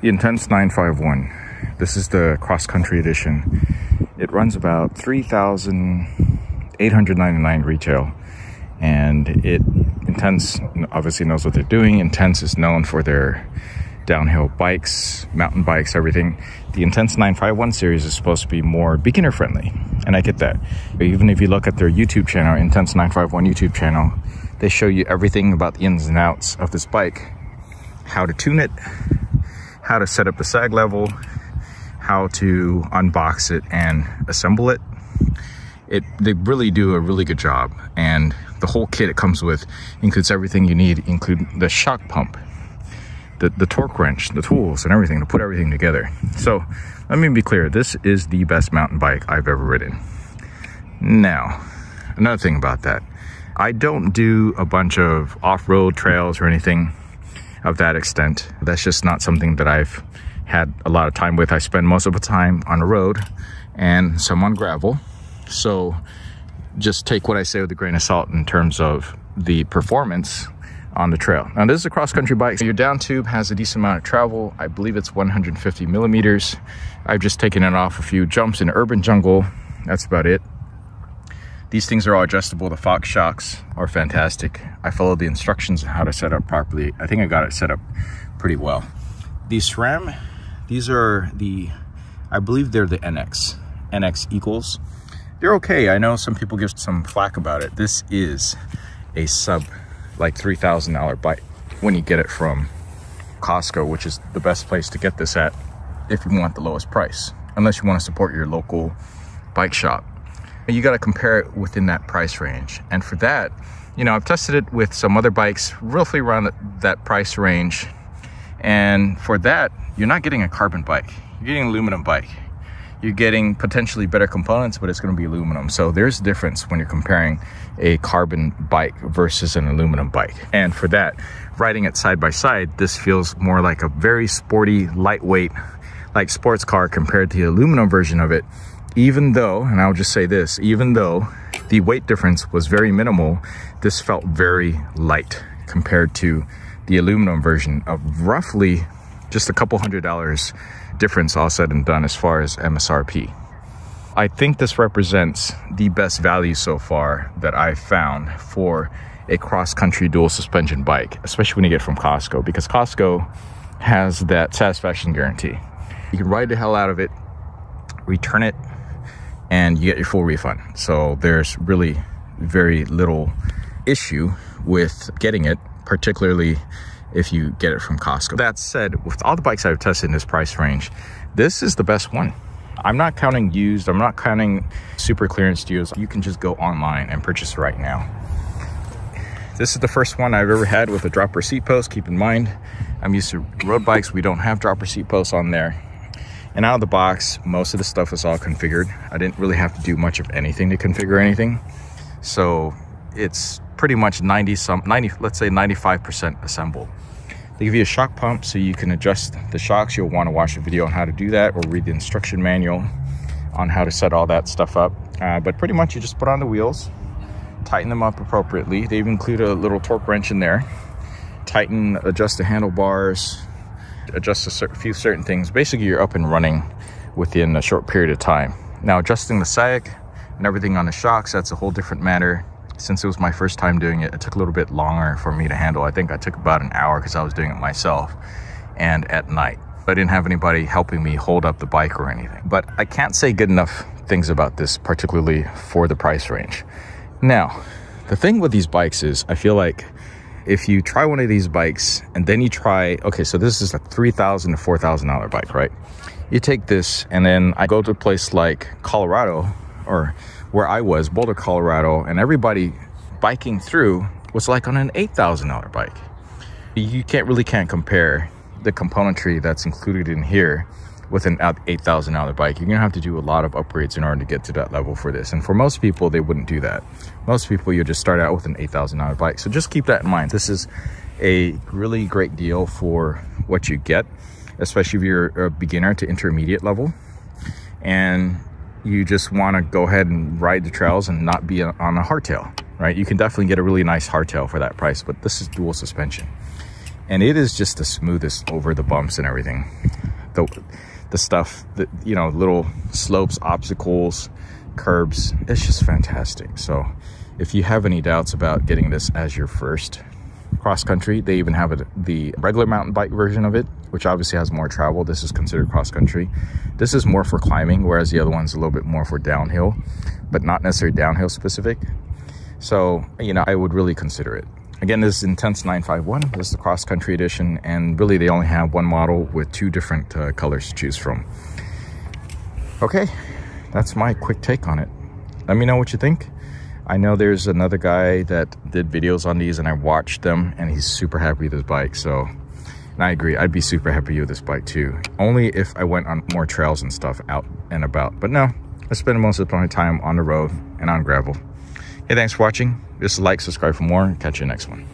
The Intense951. This is the cross-country edition. It runs about $3,899 retail, and Intense obviously knows what they're doing. Intense is known for their downhill bikes, mountain bikes, everything. The Intense951 series is supposed to be more beginner friendly, and I get that. Even if you look at their YouTube channel, Intense951 YouTube channel, they show you everything about the ins and outs of this bike, how to tune it, how to set up the sag level, how to unbox it and assemble it. They really do a really good job, and the whole kit it comes with includes everything you need, including the shock pump, the torque wrench, the tools, and everything to put everything together. So let me be clear, this is the best mountain bike I've ever ridden. Now, another thing about that, I don't do a bunch of off-road trails or anything of that extent. That's just not something that I've had a lot of time with. I spend most of the time on the road and some on gravel. So just take what I say with a grain of salt in terms of the performance on the trail. Now, this is a cross-country bike. Your down tube has a decent amount of travel. I believe it's 150 millimeters. I've just taken it off a few jumps in urban jungle. That's about it. These things are all adjustable. The Fox shocks are fantastic. I followed the instructions on how to set up properly. I think I got it set up pretty well. These SRAM, these are I believe they're the NX Equals. They're okay. I know some people give some flack about it. This is a sub like $3,000 bike when you get it from Costco, which is the best place to get this at if you want the lowest price, unless you want to support your local bike shop. You got to compare it within that price range. And for that, you know, I've tested it with some other bikes roughly around that price range. And for that, you're not getting a carbon bike. You're getting an aluminum bike. You're getting potentially better components, but it's going to be aluminum. So there's a difference when you're comparing a carbon bike versus an aluminum bike. And for that, riding it side by side, this feels more like a very sporty, lightweight, like sports car compared to the aluminum version of it. Even though, and I'll just say this, even though the weight difference was very minimal, this felt very light compared to the aluminum version of roughly just a couple $100 difference all said and done as far as MSRP. I think this represents the best value so far that I've found for a cross-country dual suspension bike, especially when you get from Costco, because Costco has that satisfaction guarantee. You can ride the hell out of it, return it, and you get your full refund. So there's really very little issue with getting it, particularly if you get it from Costco. That said, with all the bikes I've tested in this price range, this is the best one. I'm not counting used, I'm not counting super clearance deals. You can just go online and purchase it right now. This is the first one I've ever had with a dropper seat post. Keep in mind, I'm used to road bikes. We don't have dropper seat posts on there. And out of the box, most of the stuff is all configured. I didn't really have to do much of anything to configure anything. So it's pretty much let's say 95% assembled. They give you a shock pump so you can adjust the shocks. You'll want to watch a video on how to do that or read the instruction manual on how to set all that stuff up. But pretty much you just put on the wheels, tighten them up appropriately. They even include a little torque wrench in there. Adjust the handlebars, adjust a few certain things. Basically, you're up and running within a short period of time. Now, adjusting the sag and everything on the shocks, that's a whole different matter. Since it was my first time doing it, it took a little bit longer for me to handle. I think I took about an hour because I was doing it myself and at night. I didn't have anybody helping me hold up the bike or anything. But I can't say good enough things about this, particularly for the price range. Now, the thing with these bikes is I feel like if you try one of these bikes and then you try, okay, so this is a $3,000 to $4,000 bike, right? You take this and then I go to a place like Colorado, or where I was, Boulder, Colorado, and everybody biking through was like on an $8,000 bike. You can't compare the componentry that's included in here with an $8,000 bike. You're gonna have to do a lot of upgrades in order to get to that level for this. And for most people, they wouldn't do that. Most people, you just start out with an $8,000 bike. So just keep that in mind. This is a really great deal for what you get, especially if you're a beginner to intermediate level. And you just wanna go ahead and ride the trails and not be on a hardtail, right? You can definitely get a really nice hardtail for that price, but this is dual suspension. And it is just the smoothest over the bumps and everything. the stuff that, you know, little slopes, obstacles, curbs. It's just fantastic. So if you have any doubts about getting this as your first cross country, they even have the regular mountain bike version of it, which obviously has more travel. This is considered cross country. This is more for climbing, whereas the other one's a little bit more for downhill, but not necessarily downhill specific. So, you know, I would really consider it. Again, this is Intense951. This is the cross country edition, and really they only have one model with 2 different colors to choose from. Okay, that's my quick take on it. Let me know what you think. I know there's another guy that did videos on these, and I watched them, and he's super happy with his bike. So, and I agree, I'd be super happy with this bike too. Only if I went on more trails and stuff out and about. But no, I spend most of my time on the road and on gravel. Hey, thanks for watching. Just like, subscribe for more, and catch you next one.